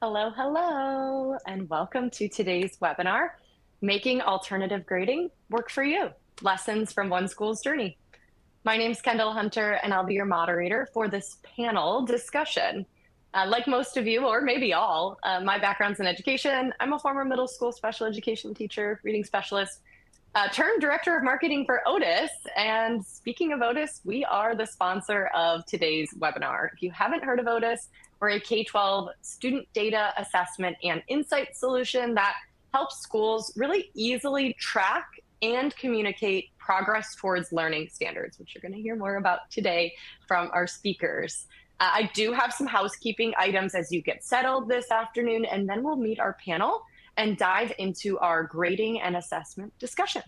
Hello, hello, and welcome to today's webinar, Making Alternative Grading Work for You, Lessons from One School's Journey. My name is Kendall Hunter, and I'll be your moderator for this panel discussion. Like most of you, or maybe all, my background's in education. I'm a former middle school special education teacher, reading specialist, turned director of marketing for Otis. And speaking of Otis, we are the sponsor of today's webinar. If you haven't heard of Otis, we're a K-12 student data assessment and insight solution that helps schools really easily track and communicate progress towards learning standards, which you're going to hear more about today from our speakers. I do have some housekeeping items as you get settled this afternoon, and then we'll meet our panel and dive into our grading and assessment discussion.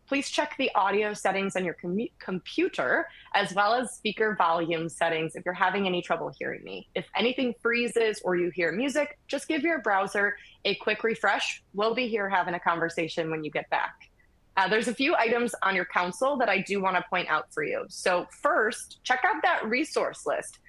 Please check the audio settings on your computer, as well as speaker volume settings if you're having any trouble hearing me. If anything freezes or you hear music, just give your browser a quick refresh. We'll be here having a conversation when you get back. There's a few items on your console that I do want to point out for you. So first, check out that resource list.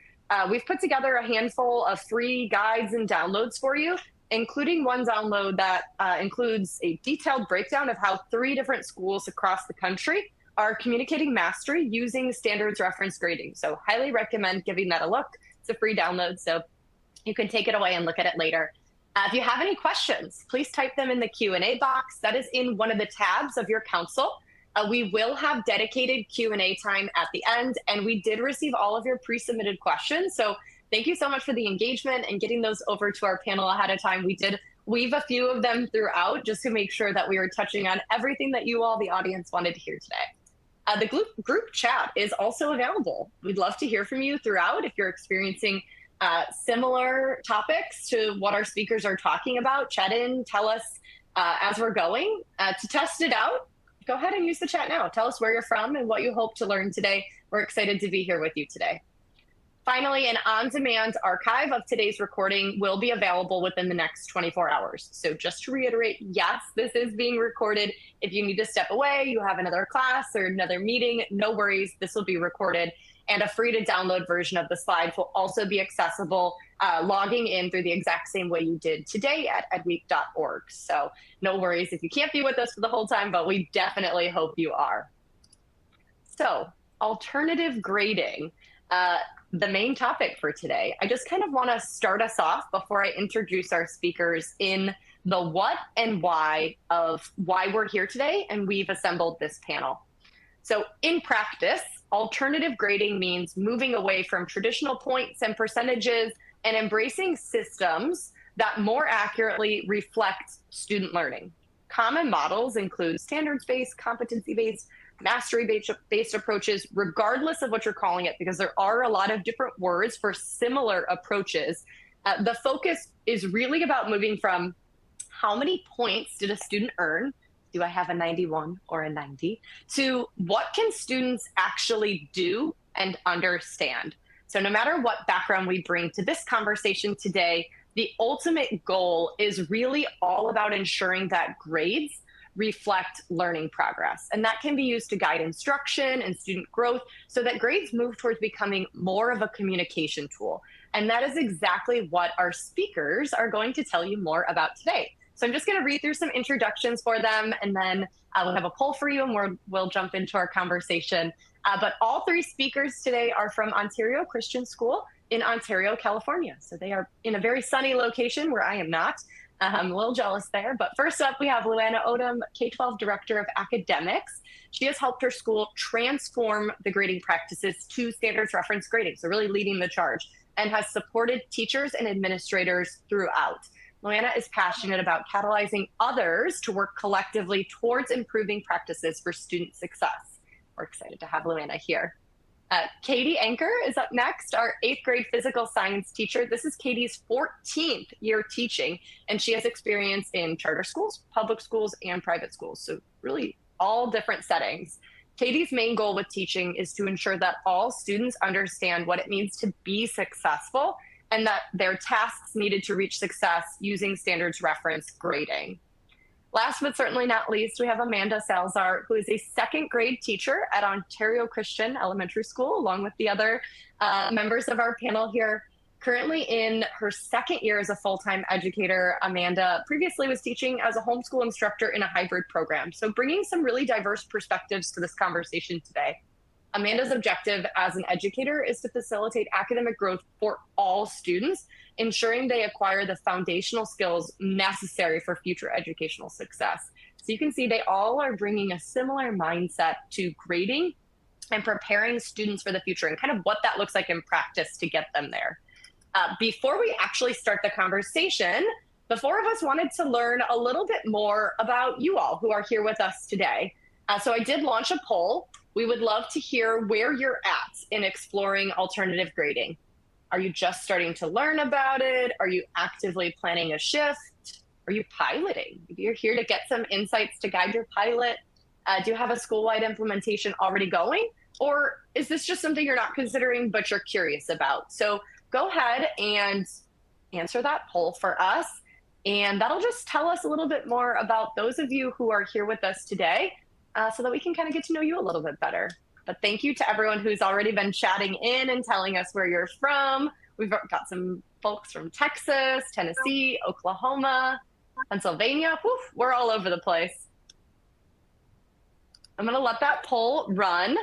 We've put together a handful of free guides and downloads for you, including one download that includes a detailed breakdown of how 3 different schools across the country are communicating mastery using standards reference grading. So highly recommend giving that a look. It's a free download, so you can take it away and look at it later. If you have any questions, please type them in the Q&A box. That is in one of the tabs of your console. We will have dedicated Q&A time at the end, and we did receive all of your pre-submitted questions. So thank you so much for the engagement and getting those over to our panel ahead of time. We did weave a few of them throughout just to make sure that we were touching on everything that you all, the audience, wanted to hear today. The group chat is also available. We'd love to hear from you throughout if you're experiencing similar topics to what our speakers are talking about. Chat in, tell us as we're going. To test it out, go ahead and use the chat now. Tell us where you're from and what you hope to learn today. We're excited to be here with you today. Finally, an on-demand archive of today's recording will be available within the next 24 hours. So just to reiterate, yes, this is being recorded. If you need to step away, you have another class or another meeting, no worries, this will be recorded. And a free to download version of the slides will also be accessible logging in through the exact same way you did today at edweek.org. So no worries if you can't be with us for the whole time, but we definitely hope you are. So alternative grading. The main topic for today. I just kind of want to start us off before I introduce our speakers in the what and why of why we're here today and we've assembled this panel. So in practice, alternative grading means moving away from traditional points and percentages and embracing systems that more accurately reflect student learning. Common models include standards-based, competency-based, mastery-based approaches, regardless of what you're calling it, because there are a lot of different words for similar approaches. The focus is really about moving from how many points did a student earn, do I have a 91 or a 90, to what can students actually do and understand. So no matter what background we bring to this conversation today, the ultimate goal is really all about ensuring that grades reflect learning progress. And that can be used to guide instruction and student growth so that grades move towards becoming more of a communication tool. And that is exactly what our speakers are going to tell you more about today. So I'm just going to read through some introductions for them, and then we'll have a poll for you, and we'll jump into our conversation. But all 3 speakers today are from Ontario Christian School in Ontario, California. So they are in a very sunny location where I am not. I'm a little jealous there. But first up, we have Luana Odom, K-12 Director of Academics. She has helped her school transform the grading practices to standards reference grading, so really leading the charge, and has supported teachers and administrators throughout. Luana is passionate about catalyzing others to work collectively towards improving practices for student success. We're excited to have Luana here. Katie Anker is up next, our 8th grade physical science teacher. This is Katie's 14th year teaching, and she has experience in charter schools, public schools, and private schools. So really all different settings. Katie's main goal with teaching is to ensure that all students understand what it means to be successful and that their tasks needed to reach success using standards reference grading. Last but certainly not least, we have Amanda Salazar, who is a 2nd grade teacher at Ontario Christian Elementary School, along with the other members of our panel here. Currently in her second year as a full-time educator, Amanda previously was teaching as a homeschool instructor in a hybrid program. So bringing some really diverse perspectives to this conversation today. Amanda's objective as an educator is to facilitate academic growth for all students, ensuring they acquire the foundational skills necessary for future educational success. So you can see they all are bringing a similar mindset to grading and preparing students for the future and kind of what that looks like in practice to get them there. Before we actually start the conversation, the four of us wanted to learn a little bit more about you all who are here with us today. So I did launch a poll. We would love to hear where you're at in exploring alternative grading. Are you just starting to learn about it? Are you actively planning a shift? Are you piloting? Maybe you're here to get some insights to guide your pilot. Do you have a school-wide implementation already going? Or is this just something you're not considering, but you're curious about? So go ahead and answer that poll for us. And that'll just tell us a little bit more about those of you who are here with us today so that we can kind of get to know you a little bit better. But thank you to everyone who's already been chatting in and telling us where you're from. We've got some folks from Texas, Tennessee, Oklahoma, Pennsylvania. Whew, we're all over the place. I'm going to let that poll run.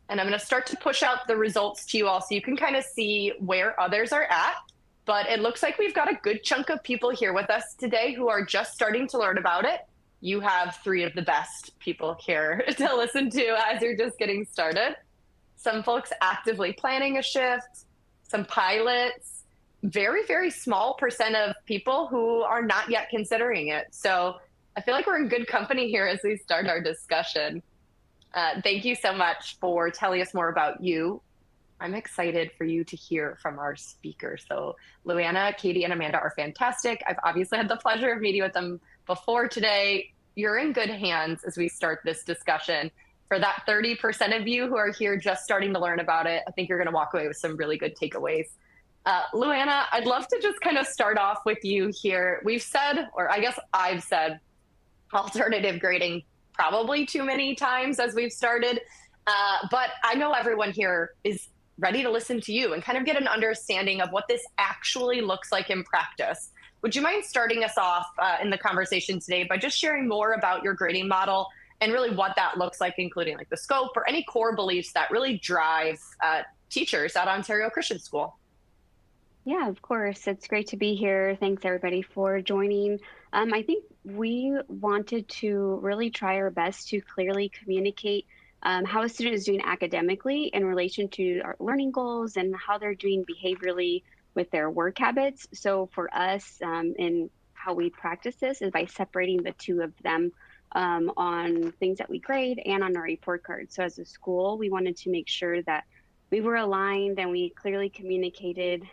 And I'm going to start to push out the results to you all so you can kind of see where others are at. But it looks like we've got a good chunk of people here with us today who are just starting to learn about it. You have three of the best people here to listen to as you're just getting started. Some folks actively planning a shift, some pilots, very, very small percent of people who are not yet considering it. So I feel like we're in good company here as we start our discussion. Thank you so much for telling us more about you. I'm excited for you to hear from our speakers. So Luana, Katie, and Amanda are fantastic. I've obviously had the pleasure of meeting with them before today. You're in good hands as we start this discussion. For that 30% of you who are here just starting to learn about it, I think you're going to walk away with some really good takeaways. Luana, I'd love to just kind of start off with you here. We've said, or I guess I've said, alternative grading probably too many times as we've started. But I know everyone here is ready to listen to you and kind of get an understanding of what this actually looks like in practice. Would you mind starting us off in the conversation today by just sharing more about your grading model and really what that looks like, including like the scope or any core beliefs that really drive teachers at Ontario Christian School? Yeah, of course. It's great to be here. Thanks everybody for joining. I think we wanted to really try our best to clearly communicate how a student is doing academically in relation to our learning goals and how they're doing behaviorally with their work habits. So for us, in how we practice this is by separating the two of them on things that we grade and on our report card. So as a school, we wanted to make sure that we were aligned and we clearly communicated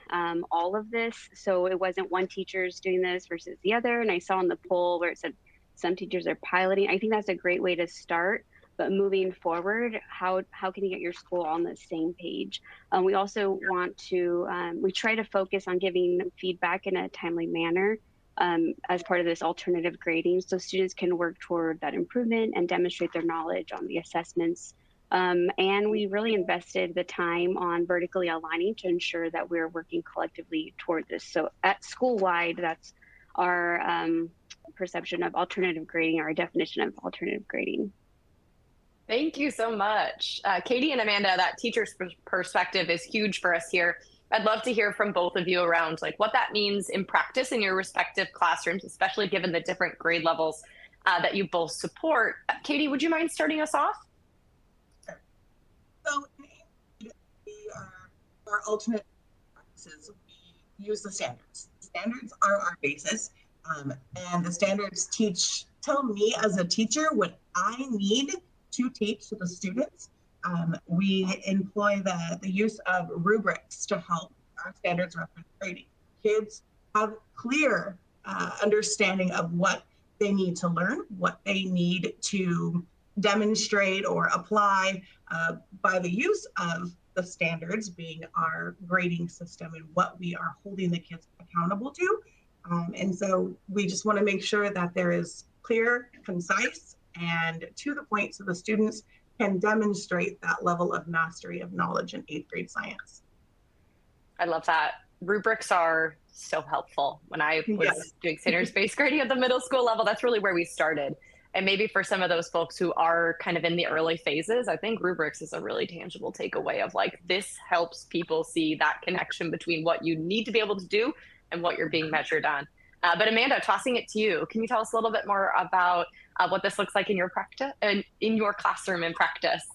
all of this. So it wasn't one teacher's doing this versus the other. And I saw in the poll where it said some teachers are piloting. I think that's a great way to start. But moving forward, how can you get your school on the same page? We also want to, we try to focus on giving feedback in a timely manner as part of this alternative grading so students can work toward that improvement and demonstrate their knowledge on the assessments. And we really invested the time on vertically aligning to ensure that we're working collectively toward this. So at school-wide, that's our perception of alternative grading, or our definition of alternative grading. Thank you so much. Katie and Amanda, that teacher's perspective is huge for us here. I'd love to hear from both of you around like what that means in practice in your respective classrooms, especially given the different grade levels that you both support. Katie, would you mind starting us off? So our alternate practices, we use the standards. The standards are our basis, and the standards tell me as a teacher what I need to teach to the students. We employ the use of rubrics to help our standards reference grading. Kids have clear understanding of what they need to learn, what they need to demonstrate or apply by the use of the standards being our grading system and what we are holding the kids accountable to. And so we just want to make sure that there is clear, concise, and to the point so the students can demonstrate that level of mastery of knowledge in 8th grade science. I love that. rubrics are so helpful. When I was Yes. doing standards-based grading at the middle school level, that's really where we started. And maybe for some of those folks who are kind of in the early phases, I think rubrics is a really tangible takeaway of like, this helps people see that connection between what you need to be able to do and what you're being measured on. But Amanda, tossing it to you, can you tell us a little bit more about what this looks like in your practice and in your classroom in practice?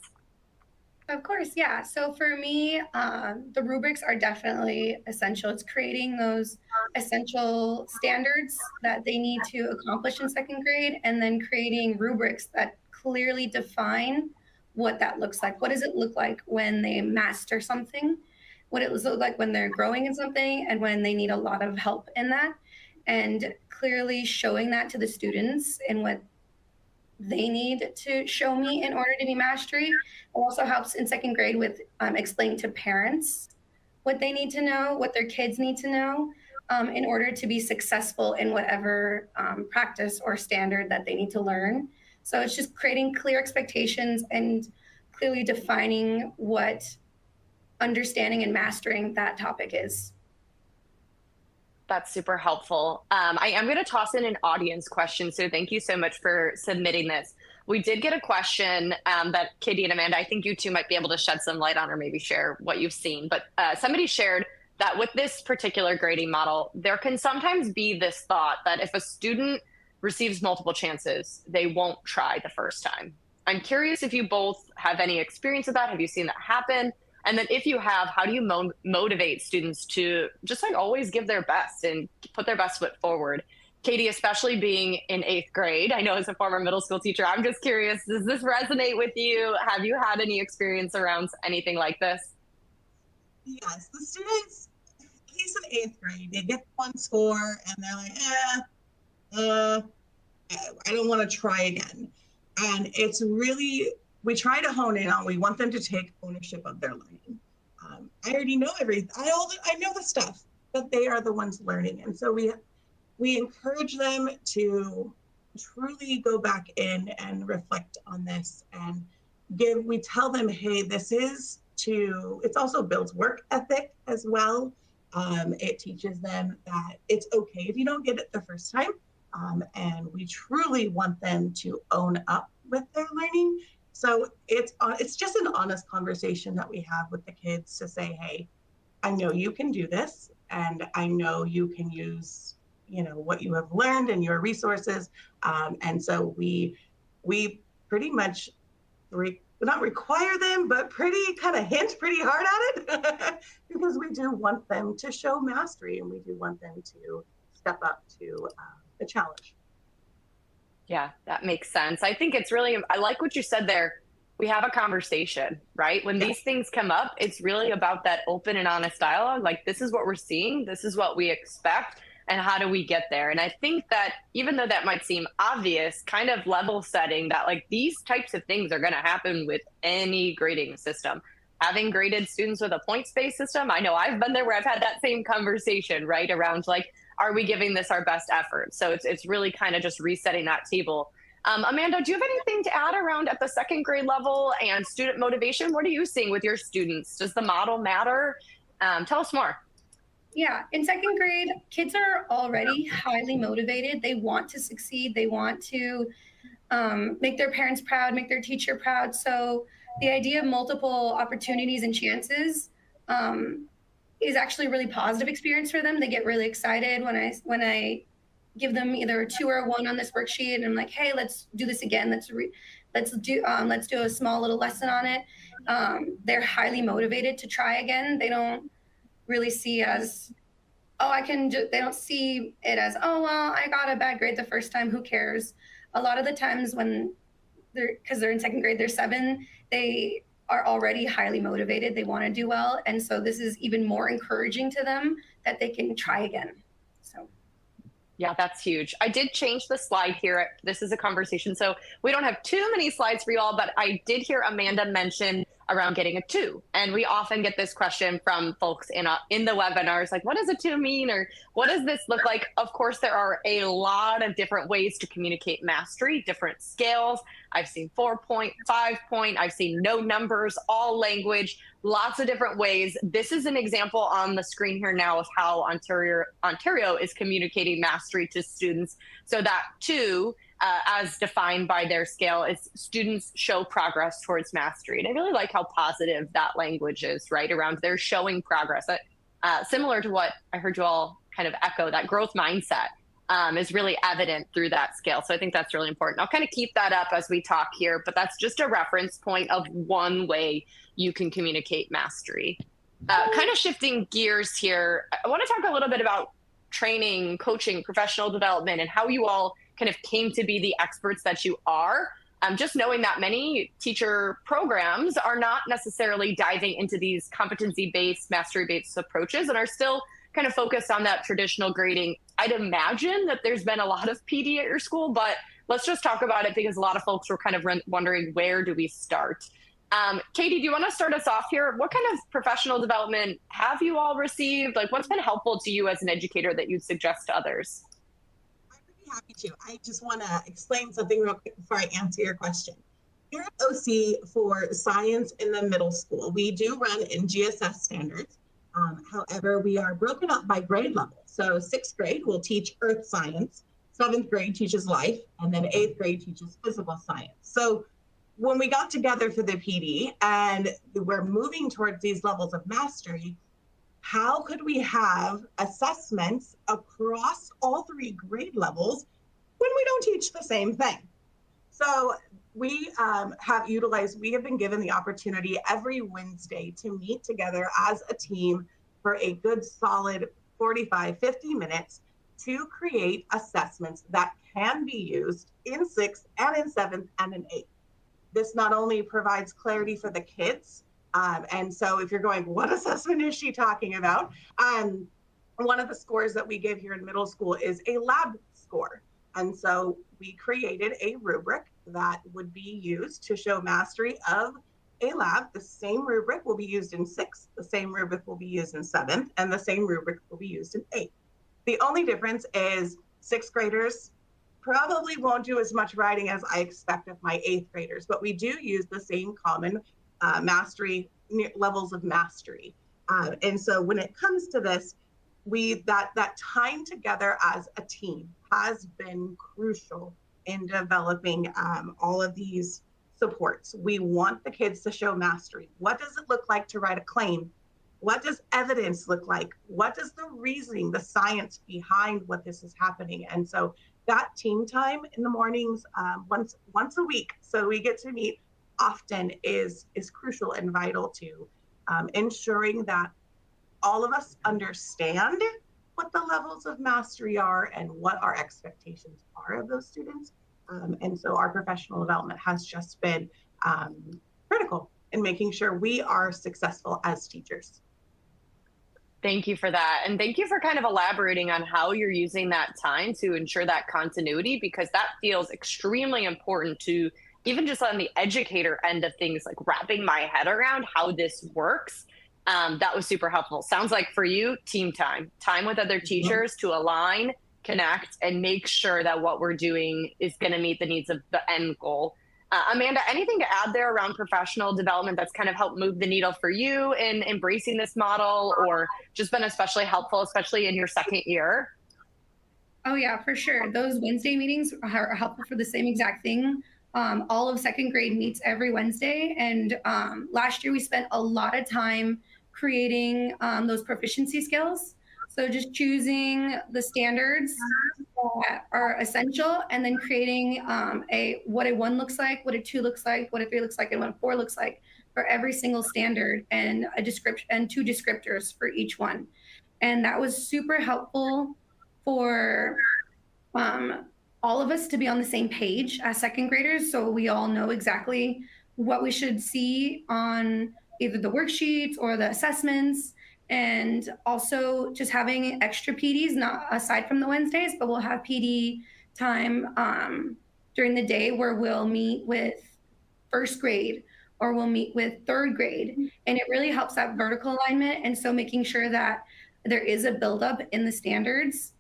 Of course, yeah. So for me, the rubrics are definitely essential. It's creating those essential standards that they need to accomplish in second grade, and then creating rubrics that clearly define what that looks like. What does it look like when they master something? What it looks like when they're growing in something, and when they need a lot of help in that, and clearly showing that to the students and what they need to show me in order to be mastery. It also helps in second grade with explaining to parents what they need to know, what their kids need to know in order to be successful in whatever practice or standard that they need to learn. So it's just creating clear expectations and clearly defining what understanding and mastering that topic is. That's super helpful. I am going to toss in an audience question. So thank you so much for submitting this. We did get a question that Katie and Amanda, I think you two might be able to shed some light on or maybe share what you've seen. But somebody shared that with this particular grading model, there can sometimes be this thought that if a student receives multiple chances, they won't try the first time. I'm curious if you both have any experience with that. Have you seen that happen? And then if you have, how do you motivate students to just like always give their best and put their best foot forward? Katie, especially being in 8th grade, I know as a former middle school teacher, I'm just curious, does this resonate with you? Have you had any experience around anything like this? Yes, the students, at least in 8th grade, they get one score and they're like, I don't want to try again. And it's really, we try to hone in on, we want them to take ownership of their learning. I already know everything. I know the stuff, but they are the ones learning. And so we encourage them to truly go back in and reflect on this and we tell them, hey, it also builds work ethic as well. It teaches them that it's okay if you don't get it the first time. And we truly want them to own up with their learning. So it's just an honest conversation that we have with the kids to say, hey, I know you can do this, and I know you can use, what you have learned and your resources. And so we pretty much not require them, but hint pretty hard at it because we do want them to show mastery and we do want them to step up to the challenge. Yeah, that makes sense. I think it's really, I like what you said there. We have a conversation, right? When these things come up, it's really about that open and honest dialogue. Like, this is what we're seeing. This is what we expect. And how do we get there? And I think that even though that might seem obvious, kind of level setting that like these types of things are going to happen with any grading system. Having graded students with a points-based system, I know I've been there where I've had that same conversation, right? Around like, are we giving this our best effort? So it's really kind of just resetting that table. Amanda, do you have anything to add around at the second grade level and student motivation? What are you seeing with your students? Does the model matter? Tell us more. Yeah, in second grade, kids are already highly motivated. They want to succeed. They want to make their parents proud, make their teacher proud. So the idea of multiple opportunities and chances is actually a really positive experience for them. They get really excited when I give them either a 2 or a 1 on this worksheet, and I'm like, hey, let's do this again. Let's do a small little lesson on it. They're highly motivated to try again. They don't really see as, they don't see it as, oh, well, I got a bad grade the first time, who cares? A lot of the times because they're in second grade, they're 7, they are already highly motivated. They want to do well. And so this is even more encouraging to them that they can try again. So. Yeah, that's huge. I did change the slide here. This is a conversation, so we don't have too many slides for you all, but I did hear Amanda mention around getting a 2. And we often get this question from folks in the webinars, like, what does a 2 mean? Or what does this look like? Of course, there are a lot of different ways to communicate mastery, different scales. I've seen 4-point, 5-point, I've seen no numbers, all language, lots of different ways. This is an example on the screen here now of how Ontario is communicating mastery to students. So that 2, as defined by their scale, is students show progress towards mastery. And I really like how positive that language is, right, around they're showing progress. Similar to what I heard you all kind of echo, that growth mindset is really evident through that scale. So I think that's really important. I'll kind of keep that up as we talk here, but that's just a reference point of one way you can communicate mastery. Kind of shifting gears here, I want to talk a little bit about training, coaching, professional development, and how you all kind of came to be the experts that you are. Just knowing that many teacher programs are not necessarily diving into these competency-based, mastery-based approaches and are still kind of focused on that traditional grading. I'd imagine that there's been a lot of PD at your school, but let's just talk about it because a lot of folks were kind of wondering, where do we start? Katie, do you want to start us off here? What kind of professional development have you all received? Like, what's been helpful to you as an educator that you'd suggest to others? Happy to. I just want to explain something real quick before I answer your question. Here at OC for science in the middle school, we do run in GSS standards. However, we are broken up by grade level. So 6th grade will teach earth science, 7th grade teaches life, and then 8th grade teaches physical science. So when we got together for the PD and we're moving towards these levels of mastery, how could we have assessments across all 3 grade levels when we don't teach the same thing? So we have been given the opportunity every Wednesday to meet together as a team for a good solid 45, 50 minutes to create assessments that can be used in 6th and in 7th and in 8th. This not only provides clarity for the kids, and so if you're going, what assessment is she talking about? One of the scores that we give here in middle school is a lab score. And so we created a rubric that would be used to show mastery of a lab. The same rubric will be used in 6th, the same rubric will be used in 7th, and the same rubric will be used in 8th. The only difference is 6th graders probably won't do as much writing as I expect of my 8th graders, but we do use the same common mastery levels of mastery. And so when it comes to this, that time together as a team has been crucial in developing all of these supports. We want the kids to show mastery. What does it look like to write a claim? What does evidence look like? What does the reasoning, the science behind what this is happening? And so that team time in the mornings, once a week, so we get to meet often, is crucial and vital to ensuring that all of us understand what the levels of mastery are and what our expectations are of those students. And so our professional development has just been critical in making sure we are successful as teachers. Thank you for that. And thank you for kind of elaborating on how you're using that time to ensure that continuity, because that feels extremely important to even just on the educator end of things, like wrapping my head around how this works. That was super helpful. Sounds like for you, team time with other teachers to align, connect, and make sure that what we're doing is going to meet the needs of the end goal. Amanda, anything to add there around professional development that's kind of helped move the needle for you in embracing this model, or just been especially helpful, especially in your 2nd year? Oh yeah, for sure. Those Wednesday meetings are helpful for the same exact thing. All of 2nd grade meets every Wednesday. And last year we spent a lot of time creating those proficiency skills. So just choosing the standards that are essential and then creating what a 1 looks like, what a 2 looks like, what a 3 looks like, and what a 4 looks like for every single standard, and a description and 2 descriptors for each one. And that was super helpful for all of us to be on the same page as 2nd graders, so we all know exactly what we should see on either the worksheets or the assessments. And also just having extra PDs, not aside from the Wednesdays, but we'll have PD time during the day where we'll meet with 1st grade or we'll meet with third grade. And it really helps that vertical alignment. And so making sure that there is a buildup in the standards.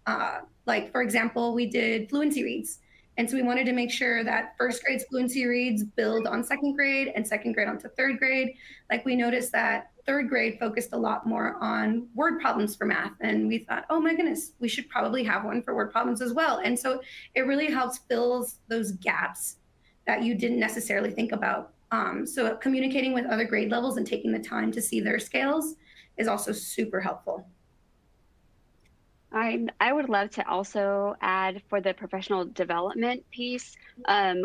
Like, for example, we did fluency reads. And so we wanted to make sure that first grade's fluency reads build on second grade and second grade onto third grade. Like, we noticed that third grade focused a lot more on word problems for math. And we thought, oh my goodness, we should probably have one for word problems as well. And so it really helps fill those gaps that you didn't necessarily think about. So communicating with other grade levels and taking the time to see their scales is also super helpful. I would love to also add for the professional development piece.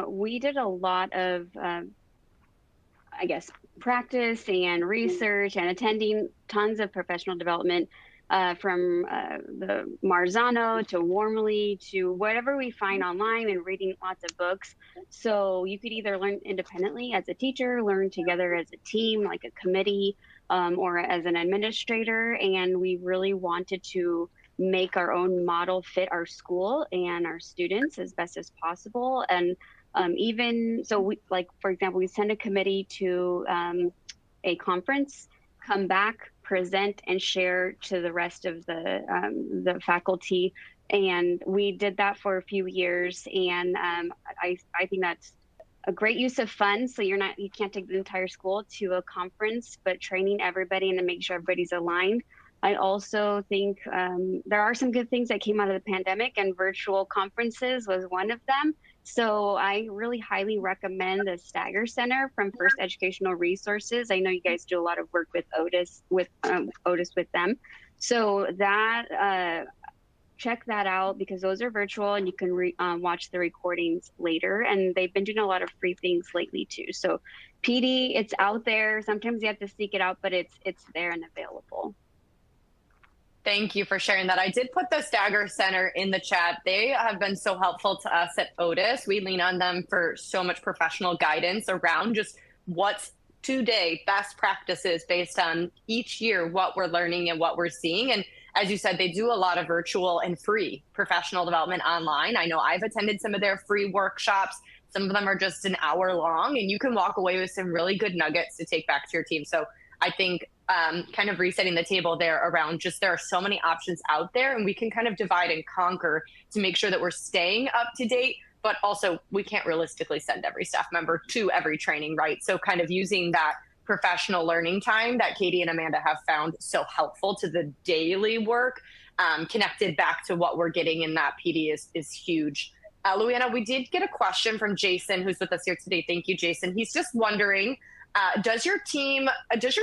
We did a lot of, I guess, practice and research and attending tons of professional development from the Marzano to Warmly to whatever we find online and reading lots of books. So you could either learn independently as a teacher, learn together as a team, like a committee, or as an administrator. And we really wanted to make our own model fit our school and our students as best as possible. And even so, we, like, for example, we send a committee to a conference, come back, present, and share to the rest of the faculty. And we did that for a few years. And I think that's a great use of funds. So you can't take the entire school to a conference, but training everybody and to make sure everybody's aligned. I also think there are some good things that came out of the pandemic, and virtual conferences was one of them. So I really highly recommend the Stagger Center from First Educational Resources. I know you guys do a lot of work with Otis with them. So that check that out, because those are virtual and you can watch the recordings later. And they've been doing a lot of free things lately too. So PD, it's out there. Sometimes you have to seek it out, but it's there and available. Thank you for sharing that. I did put the Stagger Center in the chat. They have been so helpful to us at Otis. We lean on them for so much professional guidance around just what's today best practices based on each year, what we're learning and what we're seeing. And as you said, they do a lot of virtual and free professional development online. I know I've attended some of their free workshops. Some of them are just an hour long, and you can walk away with some really good nuggets to take back to your team. So I think kind of resetting the table there around just there are so many options out there, and we can kind of divide and conquer to make sure that we're staying up to date, but also we can't realistically send every staff member to every training, right? So kind of using that professional learning time that Katie and Amanda have found so helpful to the daily work, connected back to what we're getting in that PD is huge. Luana, we did get a question from Jason, who's with us here today. Thank you, Jason. He's just wondering, does your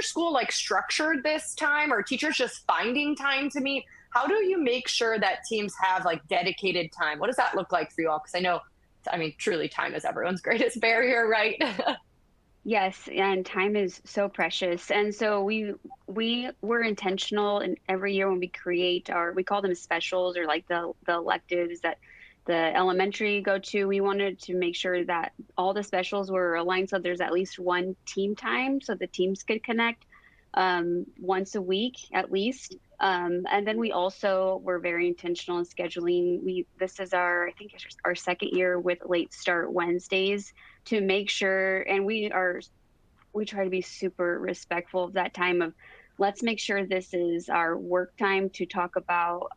school like structure this time, or teachers just finding time to meet? How do you make sure that teams have like dedicated time? What does that look like for you all? Because I mean, truly time is everyone's greatest barrier, right? Yes, and time is so precious. And so we were intentional, and every year when we create we call them specials, or like the electives that the elementary go to, we wanted to make sure that all the specials were aligned so there's at least one team time so the teams could connect once a week at least. And then we also were very intentional in scheduling. This is I think it's our second year with Late Start Wednesdays to make sure, and we try to be super respectful of that time of, let's make sure this is our work time to talk about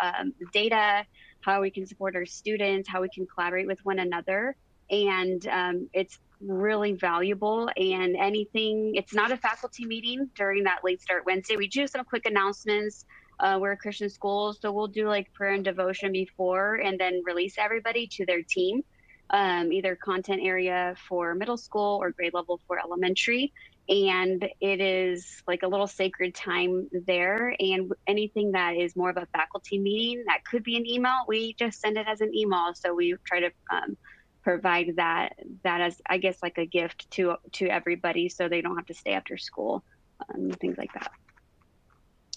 data, how we can support our students, how we can collaborate with one another. And it's really valuable. And it's not a faculty meeting during that Late Start Wednesday. We do some quick announcements. We're a Christian school, so we'll do like prayer and devotion before, and then release everybody to their team, either content area for middle school or grade level for elementary. And it is like a little sacred time there. And anything that is more of a faculty meeting, that could be an email, we just send it as an email. So we try to provide that as, I guess, like a gift to everybody, so they don't have to stay after school, things like that.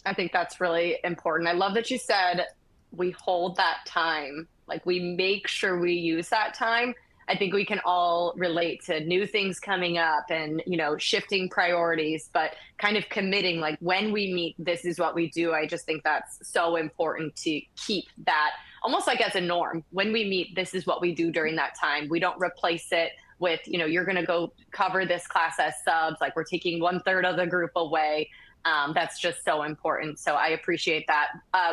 I think that's really important. I love that you said we hold that time, like we make sure we use that time. I think we can all relate to new things coming up and, shifting priorities, but kind of committing, like when we meet, this is what we do. I just think that's so important to keep that almost like as a norm. When we meet, this is what we do during that time. We don't replace it. with, you're going to go cover this class as subs, like we're taking 1/3 of the group away. That's just so important. So I appreciate that.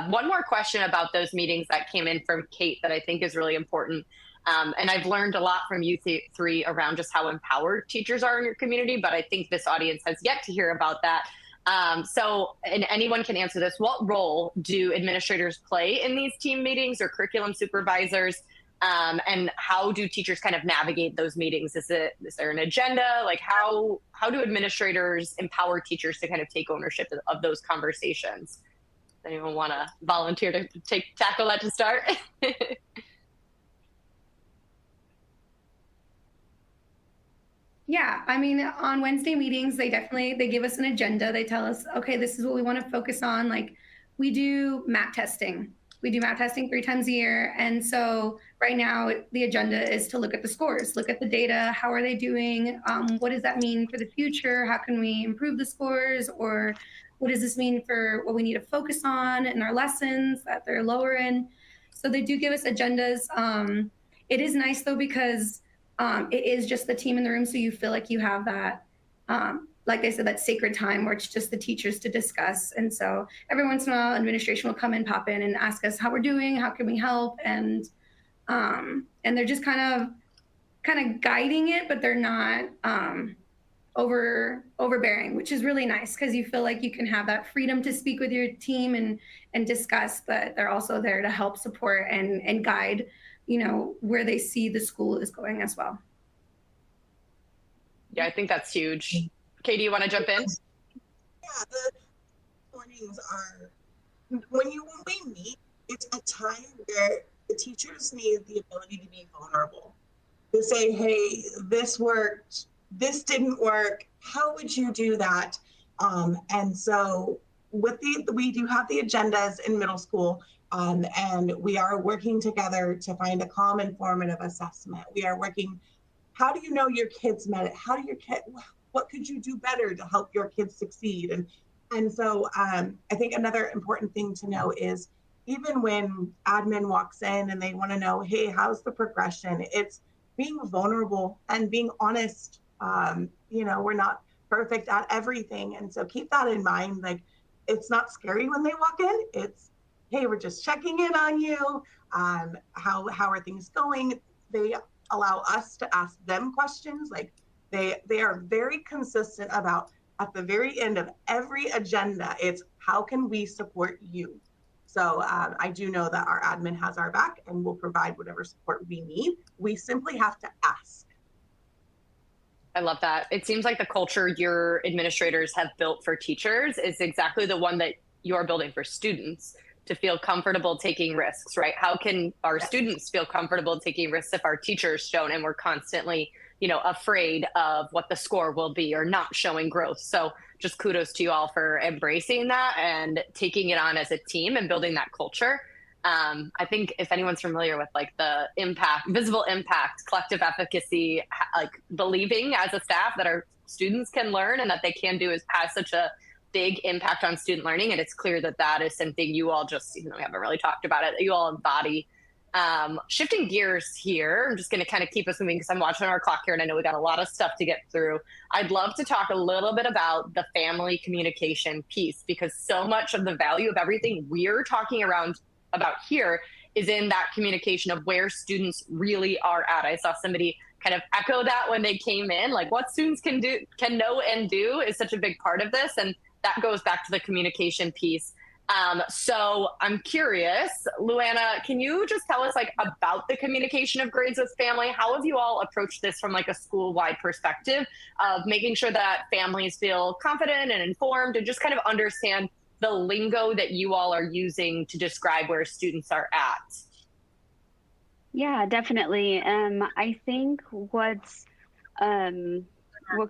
One more question about those meetings that came in from Kate that I think is really important. And I've learned a lot from you three around just how empowered teachers are in your community, but I think this audience has yet to hear about that. And anyone can answer this. What role do administrators play in these team meetings or curriculum supervisors? And how do teachers kind of navigate those meetings? Is there an agenda? Like how do administrators empower teachers to kind of take ownership of those conversations? Does anyone want to volunteer to tackle that to start? Yeah, I mean, on Wednesday meetings, they give us an agenda. They tell us, okay, this is what we want to focus on. Like we do map testing. We do map testing 3 times a year. And so right now the agenda is to look at the scores, look at the data. How are they doing? What does that mean for the future? How can we improve the scores? Or what does this mean for what we need to focus on in our lessons that they're lower in? So they do give us agendas. It is nice though, because it is just the team in the room. So you feel like you have that, like I said, that sacred time where it's just the teachers to discuss. And so every once in a while, administration will come and pop in and ask us how we're doing, how can we help? And they're just kind of guiding it, but they're not overbearing, which is really nice because you feel like you can have that freedom to speak with your team and discuss, but they're also there to help support and guide, where they see the school is going as well. Yeah, I think that's huge. Katie, you want to jump in? Yeah, the mornings are, when we meet, it's a time where the teachers need the ability to be vulnerable. To say, hey, this worked, this didn't work, how would you do that? And so we do have the agendas in middle school, and we are working together to find a common formative assessment. We are working, how do you know your kids met it? What could you do better to help your kids succeed? And so I think another important thing to know is even when admin walks in and they want to know, hey, how's the progression? It's being vulnerable and being honest. We're not perfect at everything. And so keep that in mind. Like, it's not scary when they walk in. It's, hey, we're just checking in on you. How are things going? They allow us to ask them questions. Like they are very consistent about, at the very end of every agenda, it's how can we support you? So I do know that our admin has our back and will provide whatever support we need. We simply have to ask. I love that. It seems like the culture your administrators have built for teachers is exactly the one that you're building for students, to feel comfortable taking risks, right? How can our students feel comfortable taking risks if our teachers don't, and we're constantly, afraid of what the score will be or not showing growth? So just kudos to you all for embracing that and taking it on as a team and building that culture. I think if anyone's familiar with like the impact, visible impact, collective efficacy, like believing as a staff that our students can learn and that they can do has such a big impact on student learning. And it's clear that that is something you all just, even though we haven't really talked about it, you all embody. Shifting gears here, I'm just going to kind of keep us moving because I'm watching our clock here and I know we got a lot of stuff to get through. I'd love to talk a little bit about the family communication piece, because so much of the value of everything we're talking about here is in that communication of where students really are at. I saw somebody kind of echo that when they came in, like what students can know and do is such a big part of this. And that goes back to the communication piece. So I'm curious, Luana, can you just tell us like about the communication of grades with family? How have you all approached this from like a school-wide perspective of making sure that families feel confident and informed and just kind of understand the lingo that you all are using to describe where students are at? Yeah, definitely. I think what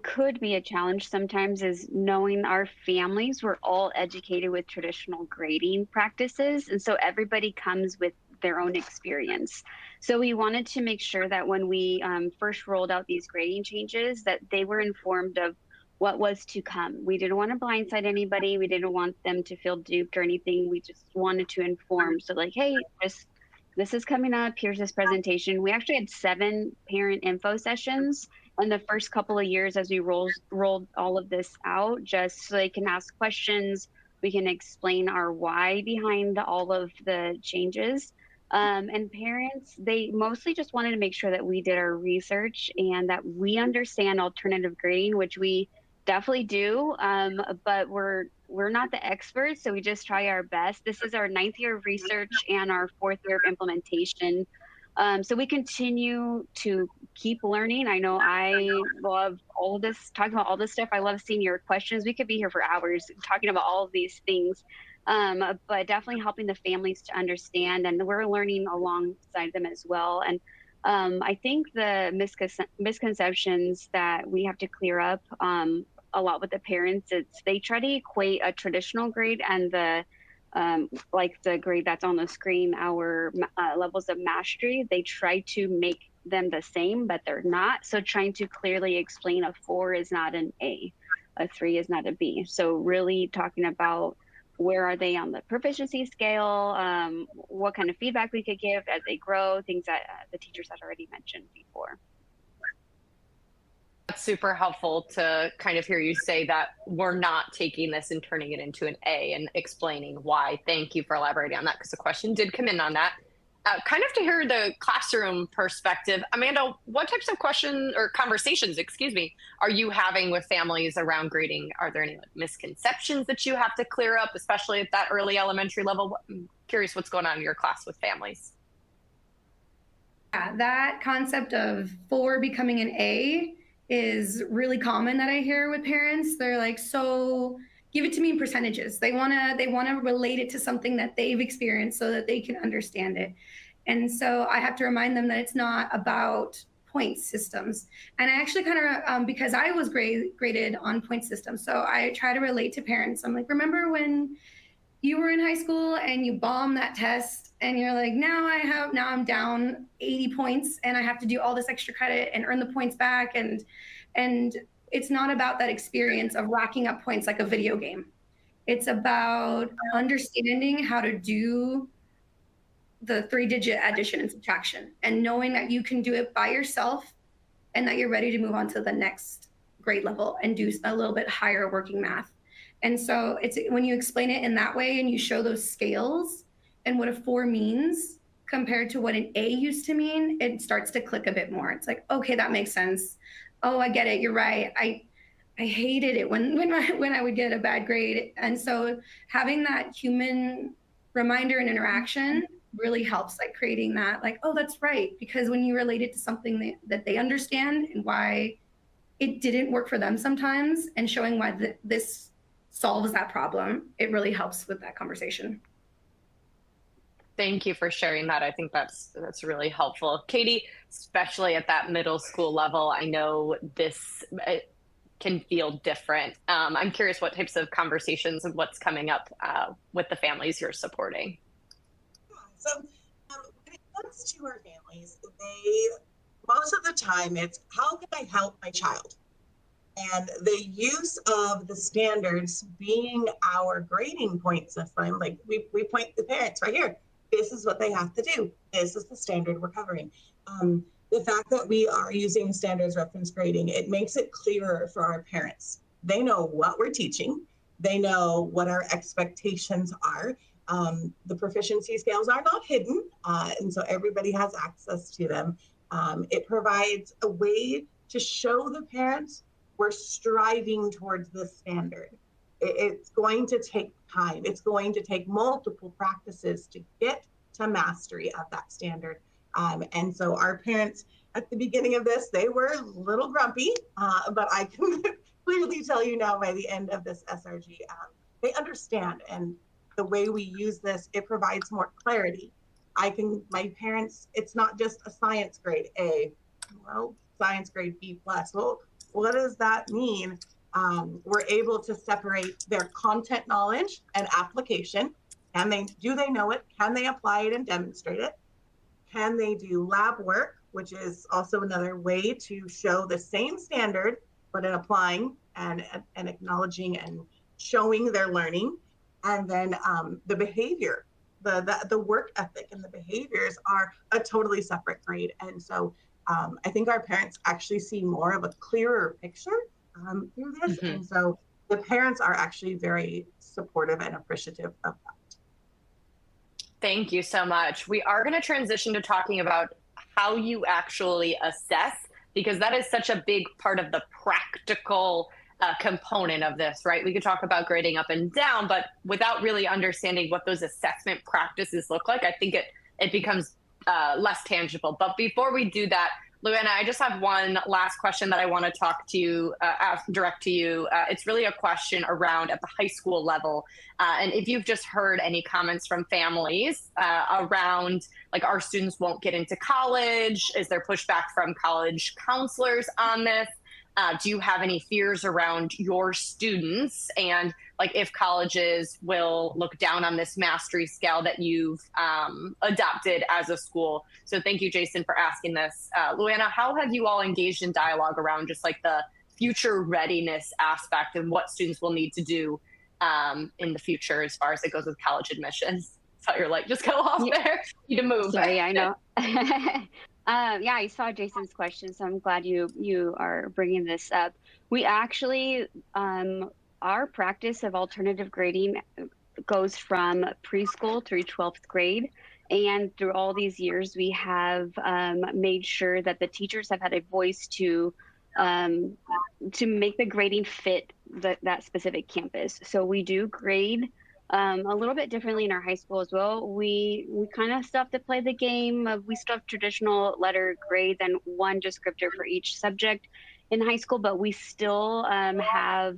could be a challenge sometimes is knowing our families. We're all educated with traditional grading practices, and so everybody comes with their own experience. So we wanted to make sure that when we first rolled out these grading changes, that they were informed of what was to come. We didn't want to blindside anybody. We didn't want them to feel duped or anything. We just wanted to inform. So like, hey, just this is coming up. Here's this presentation. We actually had 7 parent info sessions in the first couple of years as we rolled all of this out, just so they can ask questions. We can explain our why behind all of the changes. And parents, they mostly just wanted to make sure that we did our research and that we understand alternative grading, which we definitely do, but we're not the experts, so we just try our best. This is our 9th year of research and our 4th year of implementation. So we continue to keep learning. I know I love all of this, talking about all this stuff. I love seeing your questions. We could be here for hours talking about all of these things, but definitely helping the families to understand, and we're learning alongside them as well. And I think the misconceptions that we have to clear up a lot with the parents, they try to equate a traditional grade and the like the grade that's on the screen, our levels of mastery. They try to make them the same, but they're not. So trying to clearly explain a 4 is not an A, a 3 is not a B. So really talking about where are they on the proficiency scale, what kind of feedback we could give as they grow, things that the teachers had already mentioned before. That's super helpful to kind of hear you say that we're not taking this and turning it into an A and explaining why. Thank you for elaborating on that, because the question did come in on that. Kind of to hear the classroom perspective, Amanda, what types of questions or conversations, are you having with families around grading? Are there any misconceptions that you have to clear up, especially at that early elementary level? I'm curious what's going on in your class with families. Yeah, that concept of 4 becoming an A is really common that I hear with parents. They're like, so give it to me in percentages. They wanna relate it to something that they've experienced so that they can understand it. And so I have to remind them that it's not about point systems. And I actually kind of, because I was graded on point systems, so I try to relate to parents. I'm like, remember when you were in high school and you bombed that test and you're like, now I'm down 80 points and I have to do all this extra credit and earn the points back. And it's not about that experience of racking up points like a video game. It's about understanding how to do the 3-digit addition and subtraction and knowing that you can do it by yourself and that you're ready to move on to the next grade level and do a little bit higher working math. And so it's when you explain it in that way and you show those scales and what a 4 means compared to what an A used to mean, it starts to click a bit more. It's like, okay, that makes sense. Oh, I get it. You're right. I hated it when I would get a bad grade. And so having that human reminder and interaction really helps, like creating that, like, oh, that's right. Because when you relate it to something that they understand and why it didn't work for them sometimes, and showing why this solves that problem, it really helps with that conversation. Thank you for sharing that. I think that's really helpful. Katie, especially at that middle school level, I know this can feel different. I'm curious what types of conversations and what's coming up with the families you're supporting. So when it comes to our families, most of the time it's, how can I help my child? And the use of the standards being our grading point system, like we point the parents right here. This is what they have to do. This is the standard we're covering. The fact that we are using standards reference grading, it makes it clearer for our parents. They know what we're teaching. They know what our expectations are. The proficiency scales are not hidden, and so everybody has access to them. It provides a way to show the parents we're striving towards this standard. It's going to take time. It's going to take multiple practices to get to mastery of that standard. And so our parents at the beginning of this, they were a little grumpy, but I can clearly tell you now by the end of this SRG, they understand. And the way we use this, it provides more clarity. My parents, it's not just a science grade A, well, science grade B+. Well, what does that mean? We're able to separate their content knowledge and application. Do they know it? Can they apply it and demonstrate it? Can they do lab work, which is also another way to show the same standard, but in applying and acknowledging and showing their learning. And then the behavior. the work ethic and the behaviors are a totally separate grade. And so I think our parents actually see more of a clearer picture through this. Mm-hmm. And so the parents are actually very supportive and appreciative of that. Thank you so much. We are going to transition to talking about how you actually assess, because that is such a big part of the practical component of this, right? We could talk about grading up and down, but without really understanding what those assessment practices look like, I think it becomes less tangible. But before we do that, Luana, I just have one last question that I want to talk to you, direct to you. It's really a question around at the high school level. And if you've just heard any comments from families around, like, our students won't get into college, is there pushback from college counselors on this? Do you have any fears around your students, and like if colleges will look down on this mastery scale that you've adopted as a school? So thank you, Jason, for asking this. Luana, how have you all engaged in dialogue around just like the future readiness aspect and what students will need to do in the future as far as it goes with college admissions? So you're like, just go off there. You need to move. Sorry, I know. Yeah, I saw Jason's question, so I'm glad you are bringing this up. We actually, our practice of alternative grading goes from preschool through 12th grade. And through all these years, we have made sure that the teachers have had a voice to make the grading fit that specific campus. So we do grade a little bit differently in our high school as well. We kind of still have to play the game. We still have traditional letter grades and one descriptor for each subject in high school, but we still have,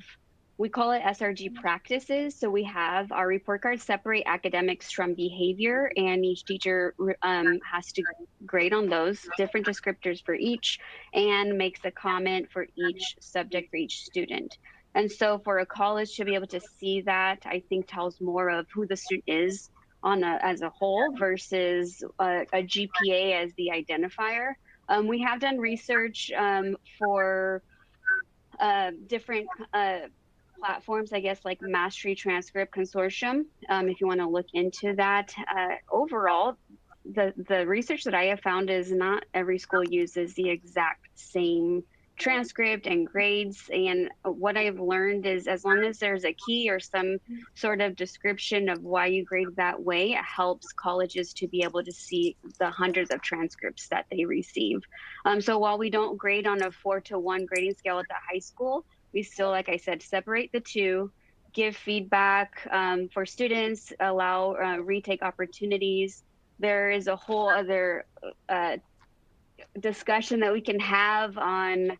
we call it SRG practices. So we have our report cards separate academics from behavior, and each teacher has to grade on those different descriptors for each and makes a comment for each subject for each student. And so for a college to be able to see that, I think tells more of who the student is as a whole versus a GPA as the identifier. We have done research for different platforms, I guess, like Mastery Transcript Consortium, if you want to look into that. Overall, the research that I have found is not every school uses the exact same transcript and grades. And what I've learned is as long as there's a key or some sort of description of why you grade that way, it helps colleges to be able to see the hundreds of transcripts that they receive. So while we don't grade on a 4-to-1 grading scale at the high school, we still, like I said, separate the two, give feedback for students, allow retake opportunities. There is a whole other discussion that we can have on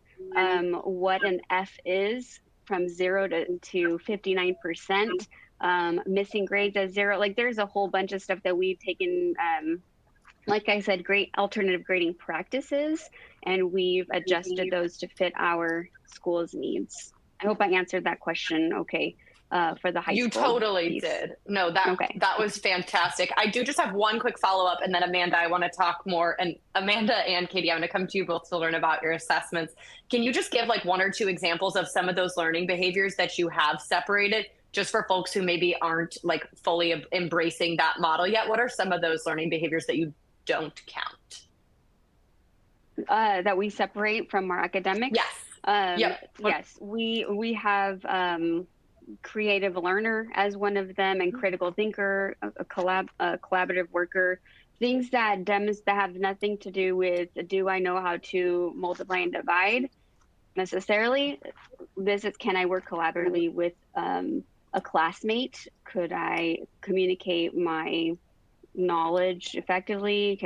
what an F is from 0 to 59%, missing grades at 0. Like there's a whole bunch of stuff that we've taken, like I said, great alternative grading practices, and we've adjusted those to fit our school's needs. I hope I answered that question okay. For the high school. You totally piece. did. No, that was fantastic. I do just have one quick follow-up, and then Amanda, I want to talk more. And Amanda and Katie, I'm going to come to you both to learn about your assessments. Can you just give like 1 or 2 examples of some of those learning behaviors that you have separated, just for folks who maybe aren't like fully embracing that model yet? What are some of those learning behaviors that you don't count? That we separate from our academics? Yes. Yes, we have creative learner as one of them, and critical thinker, a collaborative worker, things that have nothing to do with do I know how to multiply and divide necessarily. This is, can I work collaboratively with a classmate? Could I communicate my knowledge effectively?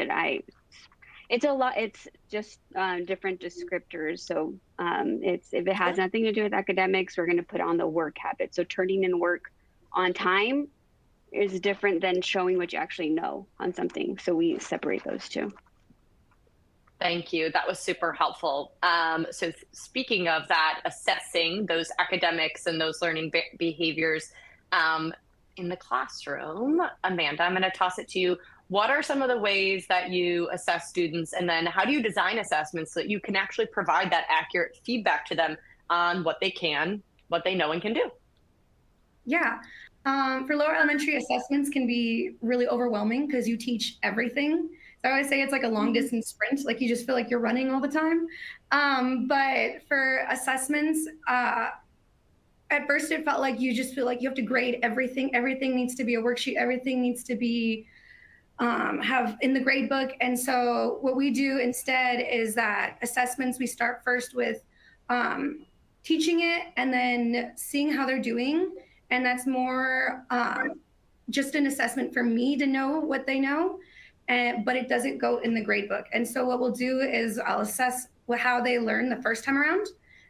It's a lot. It's just different descriptors. So if it has nothing to do with academics, we're going to put on the work habit. So turning in work on time is different than showing what you actually know on something. So we separate those two. Thank you. That was super helpful. So speaking of that, assessing those academics and those learning behaviors in the classroom, Amanda, I'm going to toss it to you. What are some of the ways that you assess students, and then how do you design assessments so that you can actually provide that accurate feedback to them on what they know and can do? Yeah. For lower elementary, assessments can be really overwhelming because you teach everything. So I always say it's like a long distance sprint, like you just feel like you're running all the time. But for assessments, at first it felt like you just feel like you have to grade everything. Everything needs to be a worksheet. Everything needs to be have in the grade book. And so what we do instead is that assessments, we start first with teaching it and then seeing how they're doing. And that's more just an assessment for me to know what they know, but it doesn't go in the grade book. And so what we'll do is I'll assess how they learn the first time around.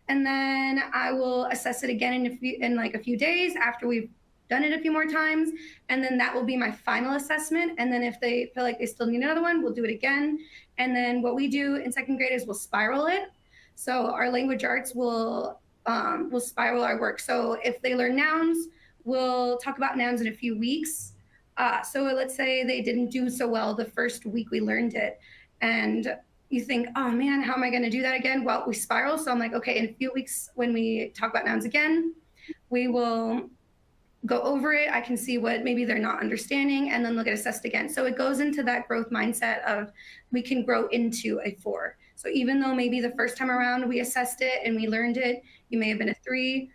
And then I will assess it again in like a few days after we've done it a few more times. And then that will be my final assessment. And then if they feel like they still need another one, we'll do it again. And then what we do in second grade is we'll spiral it. So our language arts will spiral our work. So if they learn nouns, we'll talk about nouns in a few weeks. So let's say they didn't do so well the first week we learned it. And you think, oh man, how am I gonna do that again? Well, we spiral. So I'm like, okay, in a few weeks when we talk about nouns again, we will go over it. I can see what maybe they're not understanding and then look at assessed again. So it goes into that growth mindset of we can grow into a 4. So even though maybe the first time around we assessed it and we learned it, you may have been a 3.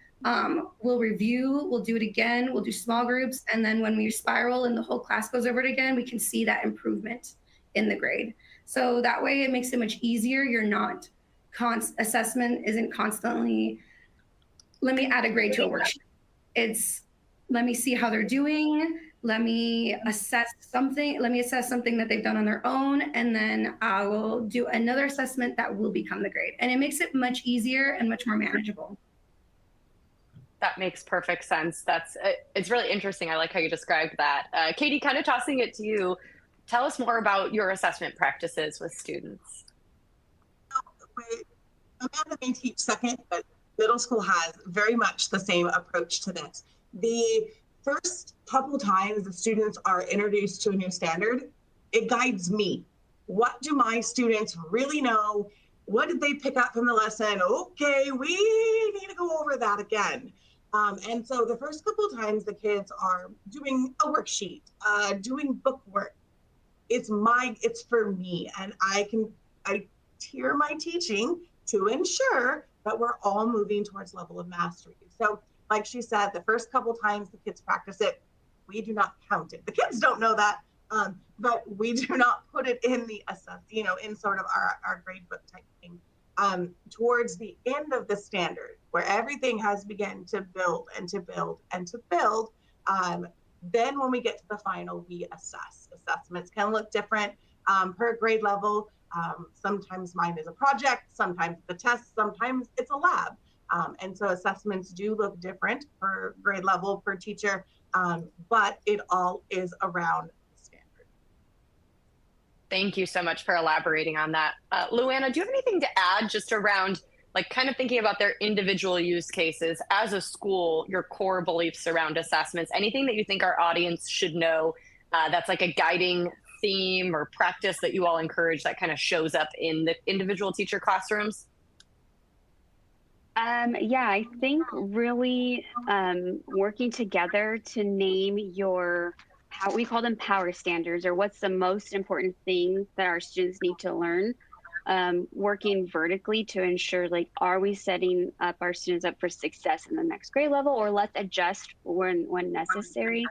We'll review, we'll do it again, we'll do small groups. And then when we spiral and the whole class goes over it again, we can see that improvement in the grade. So that way it makes it much easier. You're not, assessment isn't constantly, let me add a grade to a worksheet. It's, let me see how they're doing. Let me assess something. Let me assess something that they've done on their own. And then I will do another assessment that will become the grade. And it makes it much easier and much more manageable. That makes perfect sense. It's really interesting. I like how you described that. Katie, kind of tossing it to you. Tell us more about your assessment practices with students. Amanda may teach second, but middle school has very much the same approach to this. The first couple times the students are introduced to a new standard, it guides me. What do my students really know? What did they pick up from the lesson? Okay, we need to go over that again. And so the first couple of times the kids are doing a worksheet, doing book work. It's for me, and I tier my teaching to ensure that we're all moving towards level of mastery. So like she said, the first couple times the kids practice it, we do not count it. The kids don't know that, but we do not put it in the in sort of our grade book type thing. Towards the end of the standard, where everything has begun to build and to build and to build, then when we get to the final, we assess. Assessments can look different per grade level. Sometimes mine is a project, sometimes it's a test, sometimes it's a lab. And so assessments do look different per grade level, per teacher, but it all is around the standard. Thank you so much for elaborating on that. Luana, do you have anything to add just around like kind of thinking about their individual use cases as a school, your core beliefs around assessments, anything that you think our audience should know that's like a guiding theme or practice that you all encourage that kind of shows up in the individual teacher classrooms? Yeah, I think really working together to name your, how we call them power standards, or what's the most important thing that our students need to learn. Working vertically to ensure, like, are we setting up our students up for success in the next grade level, or let's adjust when necessary.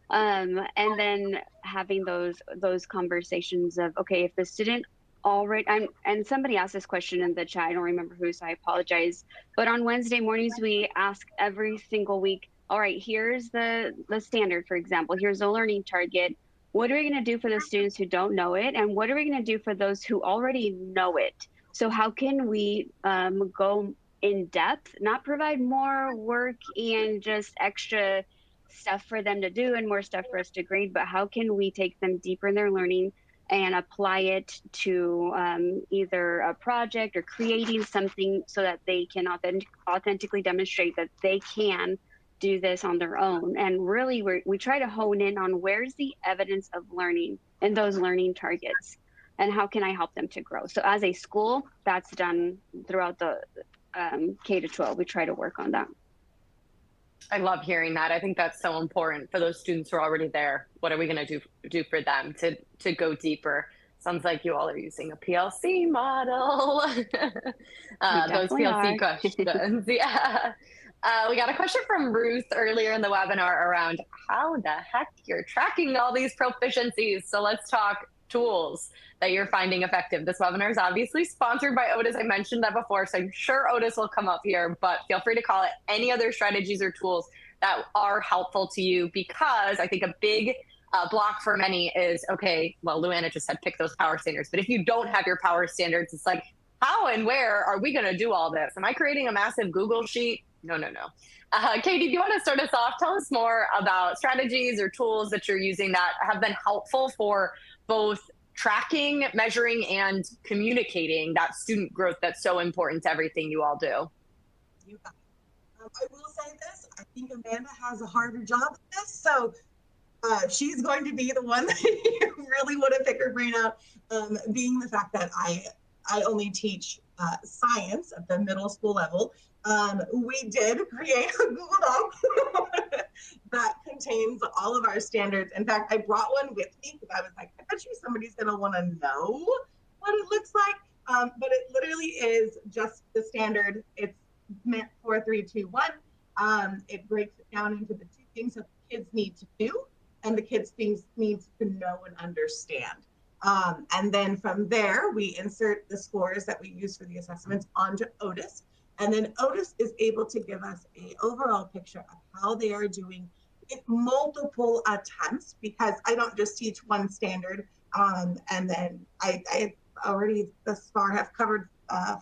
And then having those conversations of, okay, if the student already, and somebody asked this question in the chat, I don't remember who, so I apologize. But on Wednesday mornings, we ask every single week, all right, here's the standard, for example, here's the learning target. What are we going to do for the students who don't know it? And what are we going to do for those who already know it? So how can we go in depth, not provide more work and just extra stuff for them to do and more stuff for us to grade, but how can we take them deeper in their learning and apply it to either a project or creating something so that they can authentically demonstrate that they can do this on their own. And really we try to hone in on where's the evidence of learning in those learning targets and how can I help them to grow. So as a school, that's done throughout the K to 12. We try to work on that. I love hearing that. I think that's so important for those students who are already there. What are we going to do for them to go deeper? Sounds like you all are using a PLC model. Those PLC are. questions. Yeah. We got a question from Ruth earlier in the webinar around how the heck you're tracking all these proficiencies. So let's talk tools that you're finding effective. This webinar is obviously sponsored by Otis. I mentioned that before, so I'm sure Otis will come up here, but feel free to call it any other strategies or tools that are helpful to you, because I think a big block for many is, okay, well, Luana just said pick those power standards, but if you don't have your power standards, it's like, how and where are we going to do all this? Am I creating a massive Google sheet? No. Katie, do you want to start us off? Tell us more about strategies or tools that you're using that have been helpful for both tracking, measuring, and communicating that student growth that's so important to everything you all do. You got it. I will say this, I think Amanda has a harder job at this, so she's going to be the one that you really want to pick her brain out, being the fact that I only teach science at the middle school level. We did create a Google Doc that contains all of our standards. In fact, I brought one with me because I was like, I bet you somebody's going to want to know what it looks like. But it literally is just the standard. It's meant for 3, 2, 1. It breaks it down into the 2 things that the kids need to do and the kids need to know and understand. And then from there, we insert the scores that we use for the assessments onto Otis. And then Otis is able to give us an overall picture of how they are doing in multiple attempts, because I don't just teach one standard. And then I already thus far have covered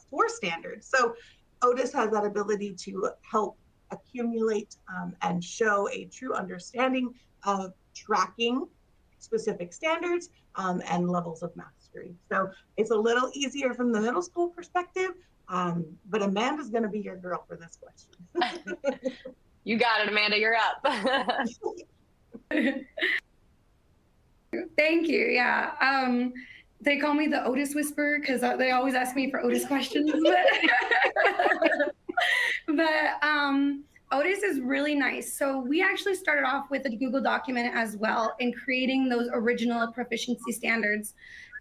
4 standards. So Otis has that ability to help accumulate and show a true understanding of tracking specific standards and levels of mastery. So it's a little easier from the middle school perspective, but Amanda's going to be your girl for this question. You got it, Amanda, you're up. Thank you. Yeah. They call me the Otis Whisperer because they always ask me for Otis questions. But Otis is really nice. So we actually started off with a Google document as well in creating those original proficiency standards.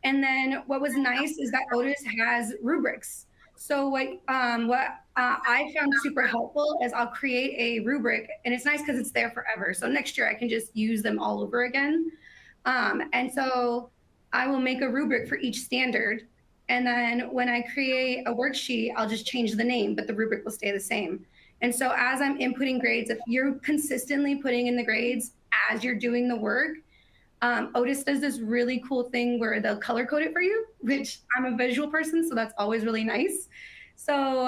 And then what was nice is that Otis has rubrics. So what I found super helpful is I'll create a rubric, and it's nice because it's there forever. So next year I can just use them all over again. And so I will make a rubric for each standard. And then when I create a worksheet, I'll just change the name, but the rubric will stay the same. And so as I'm inputting grades, if you're consistently putting in the grades as you're doing the work, Otis does this really cool thing where they'll color code it for you, which I'm a visual person, so that's always really nice. So,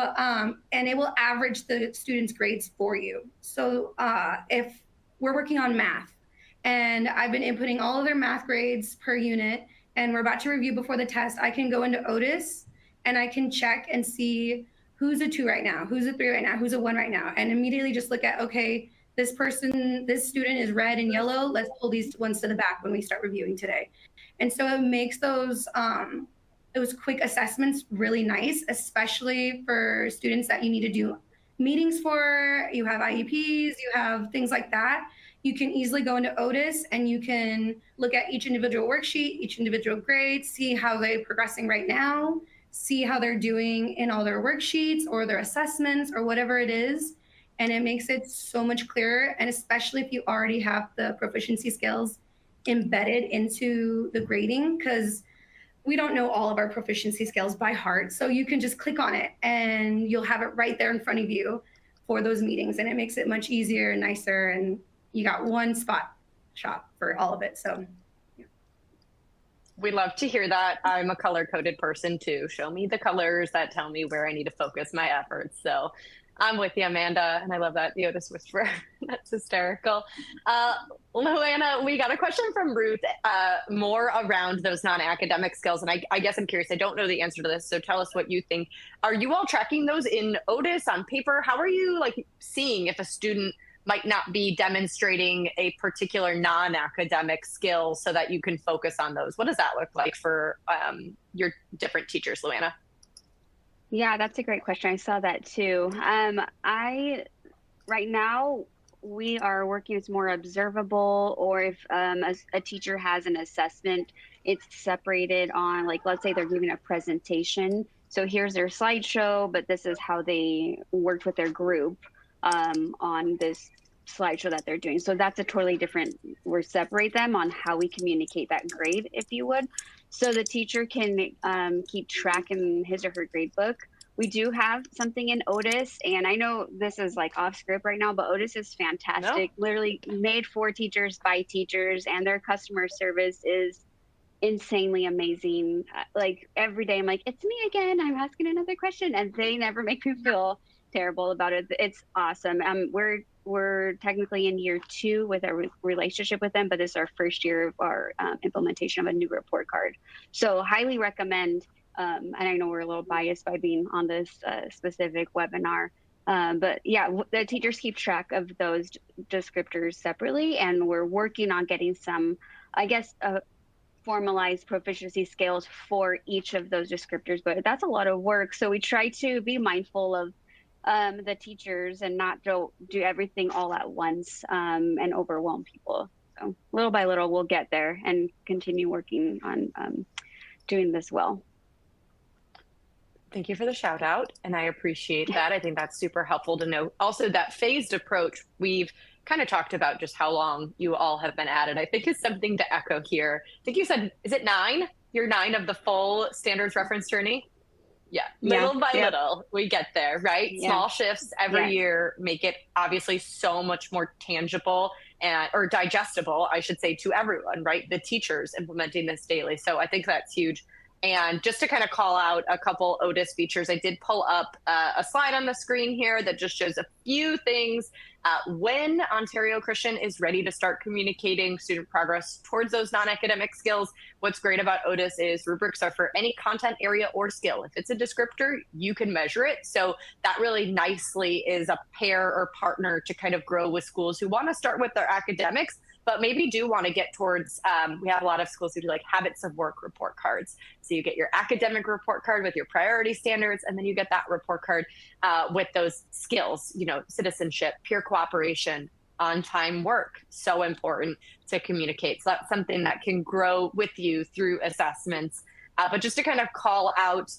and it will average the students' grades for you. So if we're working on math and I've been inputting all of their math grades per unit and we're about to review before the test, I can go into Otis and I can check and see who's a 2 right now, who's a 3 right now, who's a 1 right now, and immediately just look at, okay, this student is red and yellow. Let's pull these ones to the back when we start reviewing today. And so it makes those quick assessments really nice, especially for students that you need to do meetings for, you have IEPs, you have things like that. You can easily go into Otis and you can look at each individual worksheet, each individual grade, see how they're progressing right now, see how they're doing in all their worksheets or their assessments or whatever it is. And it makes it so much clearer. And especially if you already have the proficiency skills embedded into the grading, because we don't know all of our proficiency skills by heart. So you can just click on it and you'll have it right there in front of you for those meetings. And it makes it much easier and nicer. And you got one spot shop for all of it. So yeah. We love to hear that. I'm a color-coded person too. Show me the colors that tell me where I need to focus my efforts. So I'm with you, Amanda, and I love that, the Otis Whisperer. That's hysterical. Luana, we got a question from Ruth, more around those non-academic skills, and I guess I'm curious. I don't know the answer to this, so tell us what you think. Are you all tracking those in Otis on paper? How are you seeing if a student might not be demonstrating a particular non-academic skill so that you can focus on those? What does that look like for your different teachers, Luana? Yeah, that's a great question. I saw that too. Right now, we are working as more observable, or if a teacher has an assessment, it's separated on, like, let's say they're giving a presentation. So here's their slideshow, but this is how they worked with their group on this slideshow that they're doing. So that's a totally different, we separate them on how we communicate that grade, if you would. So the teacher can keep track in his or her grade book. We do have something in Otis, and I know this is like off script right now, but Otis is fantastic. No. Literally made for teachers by teachers, and their customer service is insanely amazing. Like every day I'm like, it's me again, I'm asking another question, and they never make me feel terrible about it. It's awesome. We're technically in year 2 with our relationship with them, but this is our first year of our implementation of a new report card. So highly recommend. And I know we're a little biased by being on this specific webinar, but yeah, the teachers keep track of those descriptors separately, and we're working on getting some, I guess, formalized proficiency scales for each of those descriptors, but that's a lot of work. So we try to be mindful of the teachers and not do everything all at once and overwhelm people. So little by little, we'll get there and continue working on doing this well. Thank you for the shout out, and I appreciate that. I think that's super helpful to know. Also, that phased approach, we've kind of talked about just how long you all have been at it. I think is something to echo here. I think you said, is it 9? You're 9 of the full standards reference journey? Yeah, little by little, we get there, right? Yeah. Small shifts every year make it obviously so much more tangible and or digestible, I should say, to everyone, right? The teachers implementing this daily. So I think that's huge. And just to kind of call out a couple Otis features, I did pull up a slide on the screen here that just shows a few things. When Ontario Christian is ready to start communicating student progress towards those non-academic skills, what's great about Otis is rubrics are for any content area or skill. If it's a descriptor, you can measure it. So that really nicely is a pair or partner to kind of grow with schools who want to start with their academics, but maybe do want to get towards, we have a lot of schools who do like habits of work report cards. So you get your academic report card with your priority standards, and then you get that report card with those skills, you know, citizenship, peer cooperation, on-time work, so important to communicate. So that's something that can grow with you through assessments. But just to kind of call out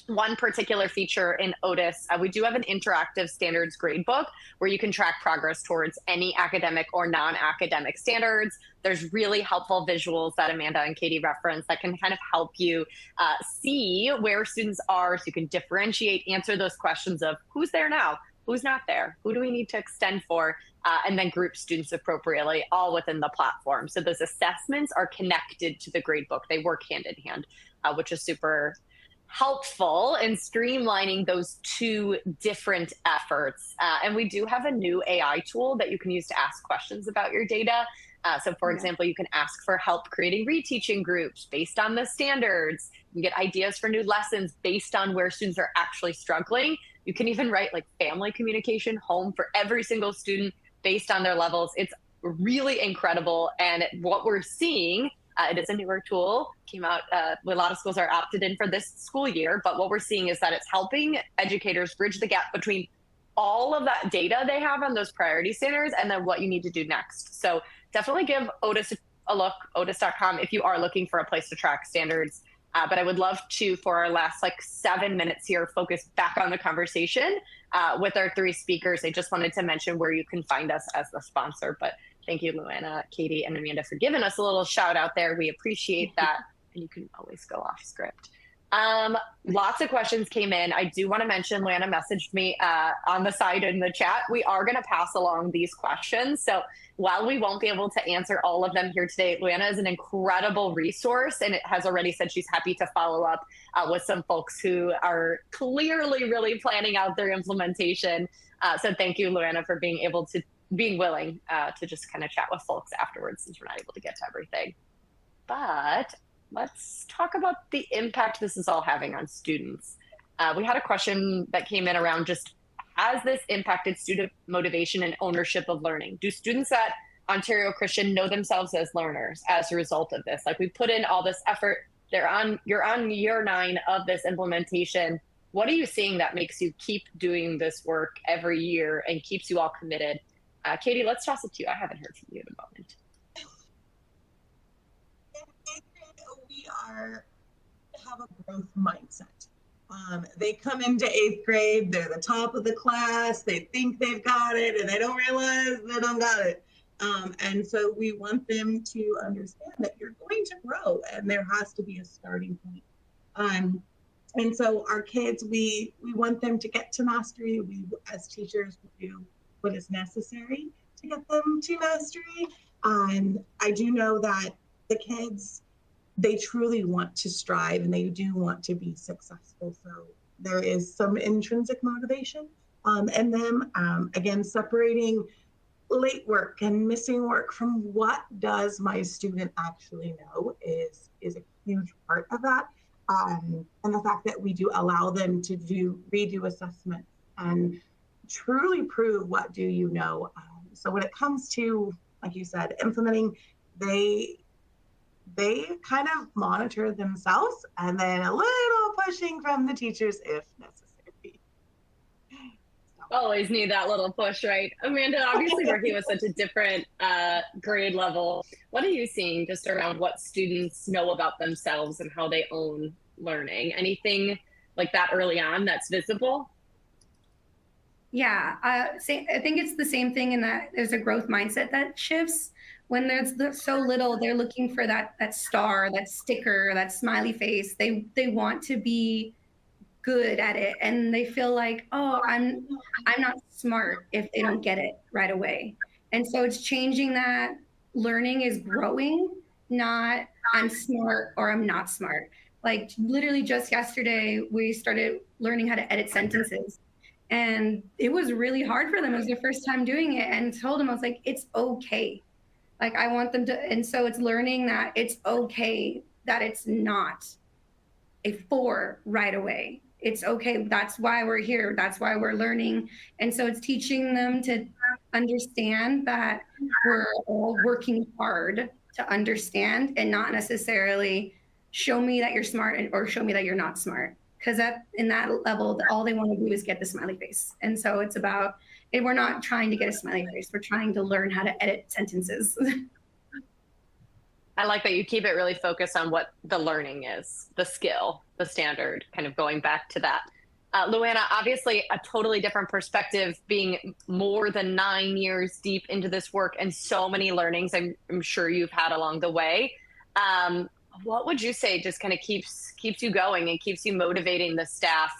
one particular feature in Otis, we do have an interactive standards gradebook where you can track progress towards any academic or non-academic standards. There's really helpful visuals that Amanda and Katie referenced that can kind of help you see where students are, so you can differentiate, answer those questions of who's there now, who's not there, who do we need to extend for, and then group students appropriately, all within the platform. So those assessments are connected to the gradebook. They work hand in hand, which is super helpful in streamlining those two different efforts. And we do have a new AI tool that you can use to ask questions about your data. So for example, you can ask for help creating reteaching groups based on the standards. You can get ideas for new lessons based on where students are actually struggling. You can even write like family communication home for every single student based on their levels. It's really incredible. And what we're seeing, it is a newer tool, came out, a lot of schools are opted in for this school year, but what we're seeing is that it's helping educators bridge the gap between all of that data they have on those priority standards and then what you need to do next. So definitely give Otis a look, otis.com, if you are looking for a place to track standards. But I would love to, for our last 7 minutes here, focus back on the conversation with our 3 speakers. I just wanted to mention where you can find us as the sponsor, but thank you, Luana, Katie, and Amanda, for giving us a little shout out there. We appreciate that. And you can always go off script. Lots of questions came in. I do want to mention, Luana messaged me on the side in the chat. We are going to pass along these questions. So while we won't be able to answer all of them here today, Luana is an incredible resource, and it has already said she's happy to follow up with some folks who are clearly really planning out their implementation. So thank you, Luana, for being willing to just kind of chat with folks afterwards, since we're not able to get to everything. But let's talk about the impact this is all having on students. We had a question that came in around just, has this impacted student motivation and ownership of learning? Do students at Ontario Christian know themselves as learners as a result of this? Like, we put in all this effort, you're on year 9 of this implementation. What are you seeing that makes you keep doing this work every year and keeps you all committed? Katie, let's toss it to you. I haven't heard from you in a moment. In 8th grade, we have a growth mindset. They come into 8th grade, they're the top of the class, they think they've got it, and they don't realize they don't got it. And so we want them to understand that you're going to grow, and there has to be a starting point. And so our kids, we want them to get to mastery. We, as teachers, will do what is necessary to get them to mastery. I do know that the kids, they truly want to strive and they do want to be successful. So there is some intrinsic motivation in them. Again, separating late work and missing work from what does my student actually know is a huge part of that. And the fact that we do allow them to redo assessments and truly prove what do you know. So when it comes to, like you said, implementing, they kind of monitor themselves and then a little pushing from the teachers if necessary. Always need that little push, right? Amanda, obviously working with such a different grade level, what are you seeing just around what students know about themselves and how they own learning? Anything like that early on that's visible? Yeah, I think it's the same thing in that there's a growth mindset that shifts. When there's so little, they're looking for that star, that sticker, that smiley face. They want to be good at it, and they feel like, oh, I'm not smart if they don't get it right away. And so it's changing that. Learning is growing, not I'm smart or I'm not smart. Like literally just yesterday, we started learning how to edit sentences. And it was really hard for them. It was their first time doing it, and told them, I was like, it's okay. Like I want them to, and so it's learning that it's okay that it's not a 4 right away. It's okay. That's why we're here. That's why we're learning. And so it's teaching them to understand that we're all working hard to understand, and not necessarily show me that you're smart or show me that you're not smart. Because in that level, all they want to do is get the smiley face. And so it's about, and we're not trying to get a smiley face. We're trying to learn how to edit sentences. I like that you keep it really focused on what the learning is, the skill, the standard, kind of going back to that. Luana, obviously a totally different perspective, being more than 9 years deep into this work and so many learnings I'm sure you've had along the way. What would you say just kind of keeps you going and keeps you motivating the staff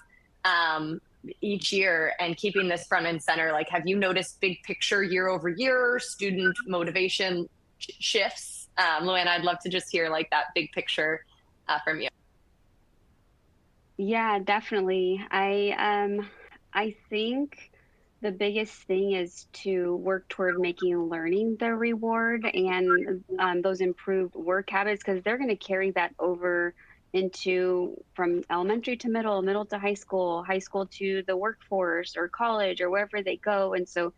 each year and keeping this front and center? Like, have you noticed big picture year over year student motivation shifts? Luana, I'd love to just hear like that big picture from you. Yeah, definitely. I think the biggest thing is to work toward making learning the reward, and those improved work habits, because they're going to carry that over into from elementary to middle to high school to the workforce or college or wherever they go. And so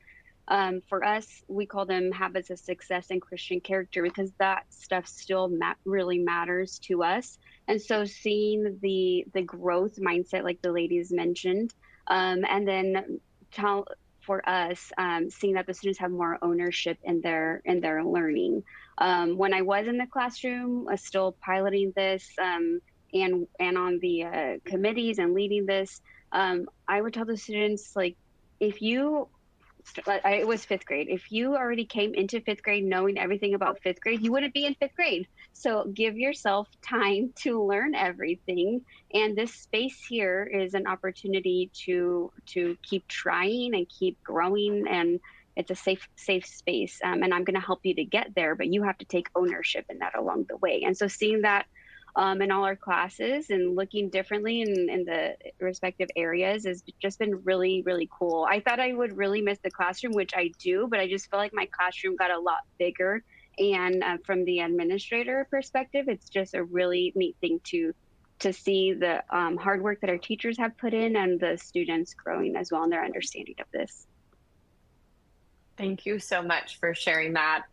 for us, we call them habits of success and Christian character, because that stuff still really matters to us. And so seeing the growth mindset, like the ladies mentioned, and then for us, seeing that the students have more ownership in their learning. When I was in the classroom, still piloting this, and on the committees and leading this, I would tell the students, like, if you, it was 5th grade. If you already came into 5th grade knowing everything about 5th grade, you wouldn't be in 5th grade. So give yourself time to learn everything. And this space here is an opportunity to keep trying and keep growing. And it's a safe space. And I'm going to help you to get there, but you have to take ownership in that along the way. And so seeing that in all our classes and looking differently in the respective areas has just been really, really cool. I thought I would really miss the classroom, which I do, but I just feel like my classroom got a lot bigger. And from the administrator perspective, it's just a really neat thing to see the hard work that our teachers have put in and the students growing as well in their understanding of this. Thank you so much for sharing that.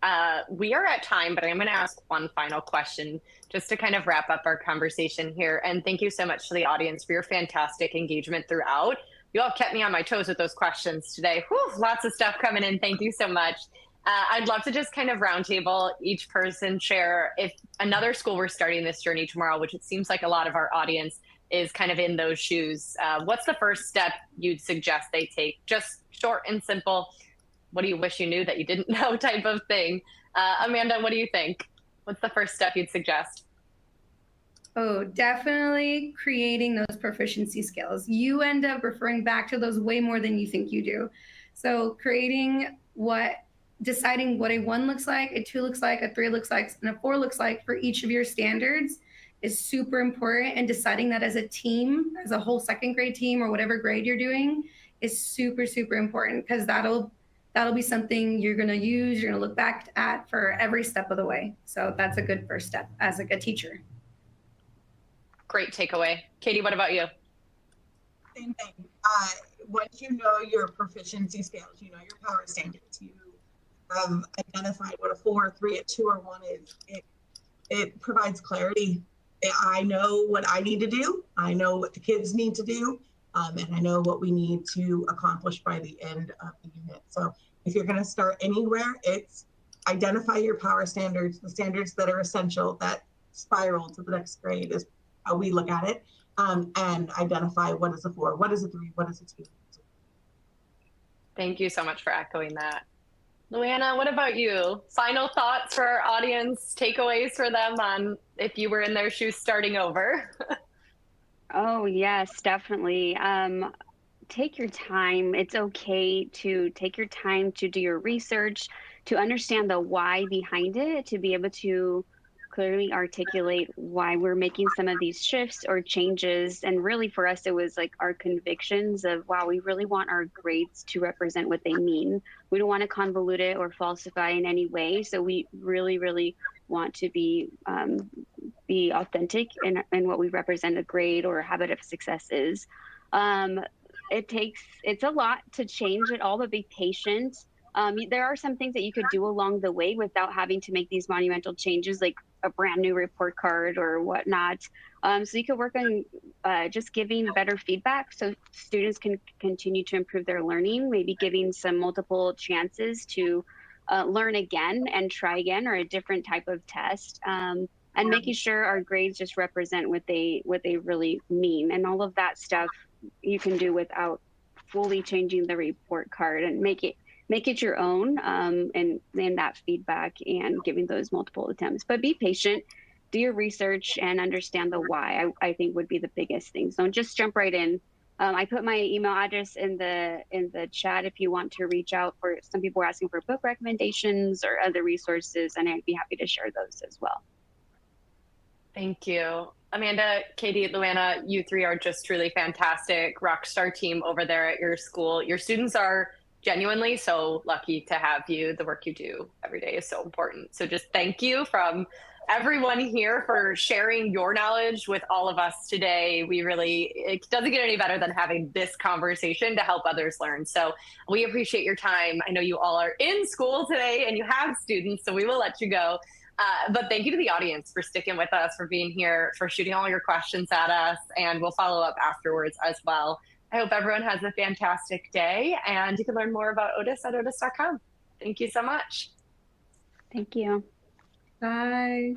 We are at time, but I'm going to ask one final question just to kind of wrap up our conversation here. And thank you so much to the audience for your fantastic engagement throughout. You all kept me on my toes with those questions today. Whew, lots of stuff coming in. Thank you so much. I'd love to just kind of roundtable, each person share if another school were starting this journey tomorrow, which it seems like a lot of our audience is kind of in those shoes. What's the first step you'd suggest they take? Just short and simple. What do you wish you knew that you didn't know type of thing? Amanda, what do you think? What's the first step you'd suggest? Oh, definitely creating those proficiency skills. You end up referring back to those way more than you think you do. So deciding what a 1 looks like, a 2 looks like, a 3 looks like, and a 4 looks like for each of your standards is super important. And deciding that as a team, as a whole second grade team or whatever grade you're doing is super, super important, because that'll be something you're going to use, you're going to look back at for every step of the way. So that's a good first step as a good teacher. Great takeaway. Katie, what about you? Same thing. Once you know your proficiency scales, you know your power standards, you have identified what a 4, a 3, a 2, or 1 is, it provides clarity. I know what I need to do. I know what the kids need to do. And I know what we need to accomplish by the end of the unit. So if you're going to start anywhere, it's identify your power standards, the standards that are essential, that spiral to the next grade is how we look at it, and identify what is a 4, what is a 3, what is a 2. Thank you so much for echoing that. Luana, what about you? Final thoughts for our audience, takeaways for them on if you were in their shoes starting over? Oh, yes, definitely. Take your time. It's okay to take your time to do your research, to understand the why behind it, to be able to clearly articulate why we're making some of these shifts or changes. And really for us, it was like our convictions of, wow, we really want our grades to represent what they mean. We don't want to convolute it or falsify in any way. So we really, really want to be authentic in what we represent a grade or a habit of success is. It's a lot to change it all, but be patient. There are some things that you could do along the way without having to make these monumental changes, like a brand new report card or whatnot. So you could work on just giving better feedback so students can continue to improve their learning, maybe giving some multiple chances to learn again and try again, or a different type of test. And making sure our grades just represent what they really mean. And all of that stuff you can do without fully changing the report card, and make it your own, and that feedback and giving those multiple attempts. But be patient, do your research, and understand the why, I think would be the biggest thing. So just jump right in. I put my email address in the chat if you want to reach out. For some people are asking for book recommendations or other resources, and I'd be happy to share those as well. Thank you. Amanda, Katie, Luana, you three are just truly fantastic rock star team over there at your school. Your students are genuinely so lucky to have you. The work you do every day is so important. So just thank you from everyone here for sharing your knowledge with all of us today. It doesn't get any better than having this conversation to help others learn. So we appreciate your time. I know you all are in school today and you have students, so we will let you go. But thank you to the audience for sticking with us, for being here, for shooting all your questions at us, and we'll follow up afterwards as well. I hope everyone has a fantastic day, and you can learn more about Otis at otis.com. Thank you so much. Thank you. Bye.